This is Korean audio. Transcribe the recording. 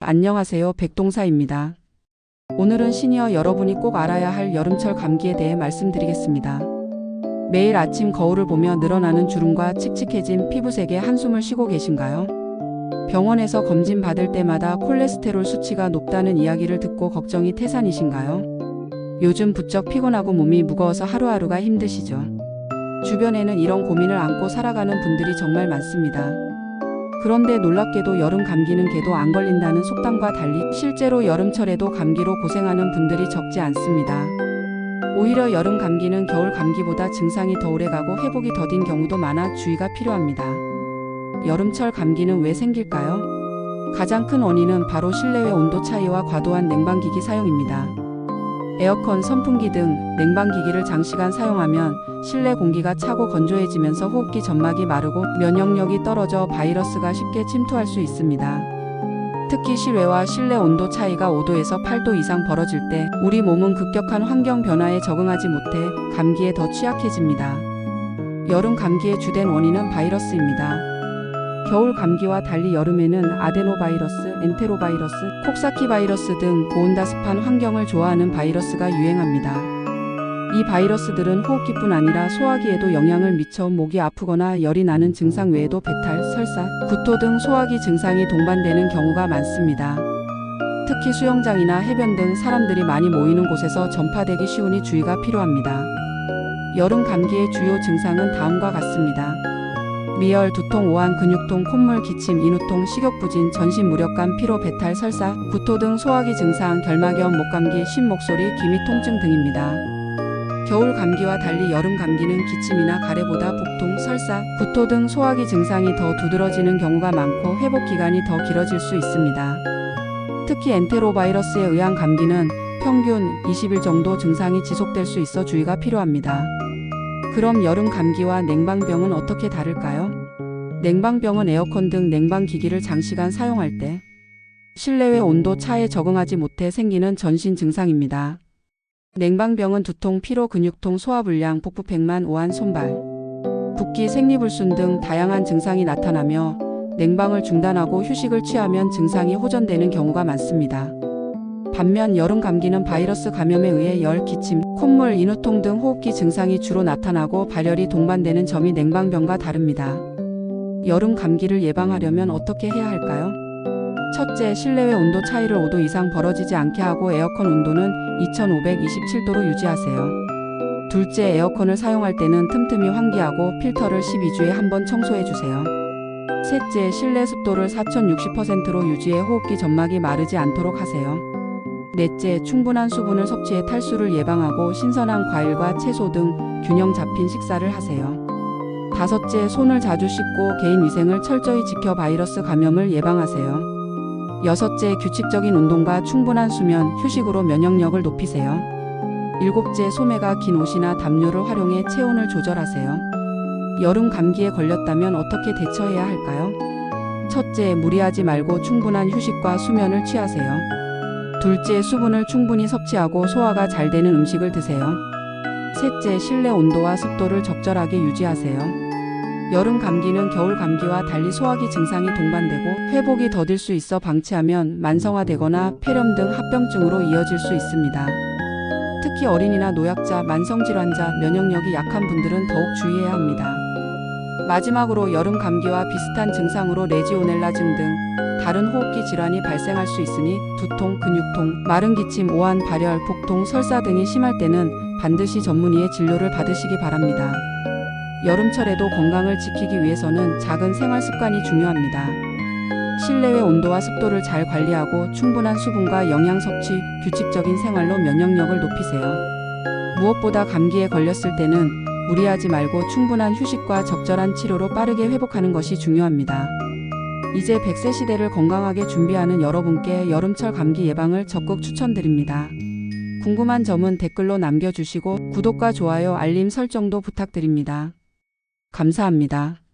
안녕하세요. 백동사입니다. 오늘은 시니어 여러분이 꼭 알아야 할 여름철 감기에 대해 말씀드리겠습니다. 매일 아침 거울을 보며 늘어나는 주름과 칙칙해진 피부색에 한숨을 쉬고 계신가요? 병원에서 검진 받을 때마다 콜레스테롤 수치가 높다는 이야기를 듣고 걱정이 태산이신가요? 요즘 부쩍 피곤하고 몸이 무거워서 하루하루가 힘드시죠? 주변에는 이런 고민을 안고 살아가는 분들이 정말 많습니다. 그런데 놀랍게도 여름 감기는 개도 안 걸린다는 속담과 달리 실제로 여름철에도 감기로 고생하는 분들이 적지 않습니다. 오히려 여름 감기는 겨울 감기보다 증상이 더 오래가고 회복이 더딘 경우도 많아 주의가 필요합니다. 여름철 감기는 왜 생길까요? 가장 큰 원인은 바로 실내외 온도 차이와 과도한 냉방기기 사용입니다. 에어컨, 선풍기 등 냉방기기를 장시간 사용하면 실내 공기가 차고 건조해지면서 호흡기 점막이 마르고 면역력이 떨어져 바이러스가 쉽게 침투할 수 있습니다. 특히 실외와 실내 온도 차이가 5도에서 8도 이상 벌어질 때 우리 몸은 급격한 환경 변화에 적응하지 못해 감기에 더 취약해집니다. 여름 감기의 주된 원인은 바이러스입니다. 겨울 감기와 달리 여름에는 아데노바이러스, 엔테로바이러스, 콕사키 바이러스 등 고온다습한 환경을 좋아하는 바이러스가 유행합니다. 이 바이러스들은 호흡기뿐 아니라 소화기에도 영향을 미쳐 목이 아프거나 열이 나는 증상 외에도 배탈, 설사, 구토 등 소화기 증상이 동반되는 경우가 많습니다. 특히 수영장이나 해변 등 사람들이 많이 모이는 곳에서 전파되기 쉬우니 주의가 필요합니다. 여름 감기의 주요 증상은 다음과 같습니다. 미열, 두통, 오한, 근육통, 콧물, 기침, 인후통, 식욕부진, 전신 무력감, 피로, 배탈, 설사, 구토 등 소화기 증상, 결막염, 목감기, 신목소리, 기미, 통증 등입니다. 겨울 감기와 달리 여름 감기는 기침이나 가래보다 복통, 설사, 구토 등 소화기 증상이 더 두드러지는 경우가 많고 회복 기간이 더 길어질 수 있습니다. 특히 엔테로바이러스에 의한 감기는 평균 20일 정도 증상이 지속될 수 있어 주의가 필요합니다. 그럼 여름 감기와 냉방병은 어떻게 다를까요? 냉방병은 에어컨 등 냉방기기를 장시간 사용할 때 실내외 온도 차에 적응하지 못해 생기는 전신 증상입니다. 냉방병은 두통, 피로, 근육통, 소화불량, 복부팽만, 오한, 손발, 붓기, 생리불순 등 다양한 증상이 나타나며 냉방을 중단하고 휴식을 취하면 증상이 호전되는 경우가 많습니다. 반면 여름 감기는 바이러스 감염에 의해 열, 기침, 콧물, 인후통 등 호흡기 증상이 주로 나타나고 발열이 동반되는 점이 냉방병과 다릅니다. 여름 감기를 예방하려면 어떻게 해야 할까요? 첫째, 실내외 온도 차이를 5도 이상 벌어지지 않게 하고 에어컨 온도는 2527도로 유지하세요. 둘째, 에어컨을 사용할 때는 틈틈이 환기하고 필터를 12주에 한 번 청소해주세요. 셋째, 실내 습도를 4060%로 유지해 호흡기 점막이 마르지 않도록 하세요. 넷째, 충분한 수분을 섭취해 탈수를 예방하고 신선한 과일과 채소 등 균형 잡힌 식사를 하세요. 다섯째, 손을 자주 씻고 개인 위생을 철저히 지켜 바이러스 감염을 예방하세요. 여섯째, 규칙적인 운동과 충분한 수면, 휴식으로 면역력을 높이세요. 일곱째, 소매가 긴 옷이나 담요를 활용해 체온을 조절하세요. 여름 감기에 걸렸다면 어떻게 대처해야 할까요? 첫째, 무리하지 말고 충분한 휴식과 수면을 취하세요. 둘째, 수분을 충분히 섭취하고 소화가 잘 되는 음식을 드세요. 셋째, 실내 온도와 습도를 적절하게 유지하세요. 여름 감기는 겨울 감기와 달리 소화기 증상이 동반되고 회복이 더딜 수 있어 방치하면 만성화되거나 폐렴 등 합병증으로 이어질 수 있습니다. 특히 어린이나 노약자, 만성질환자, 면역력이 약한 분들은 더욱 주의해야 합니다. 마지막으로 여름 감기와 비슷한 증상으로 레지오넬라증 등 다른 호흡기 질환이 발생할 수 있으니 두통, 근육통, 마른 기침, 오한, 발열, 복통, 설사 등이 심할 때는 반드시 전문의의 진료를 받으시기 바랍니다. 여름철에도 건강을 지키기 위해서는 작은 생활 습관이 중요합니다. 실내외 온도와 습도를 잘 관리하고 충분한 수분과 영양 섭취, 규칙적인 생활로 면역력을 높이세요. 무엇보다 감기에 걸렸을 때는 무리하지 말고 충분한 휴식과 적절한 치료로 빠르게 회복하는 것이 중요합니다. 이제 100세 시대를 건강하게 준비하는 여러분께 여름철 감기 예방을 적극 추천드립니다. 궁금한 점은 댓글로 남겨주시고 구독과 좋아요, 알림 설정도 부탁드립니다. 감사합니다.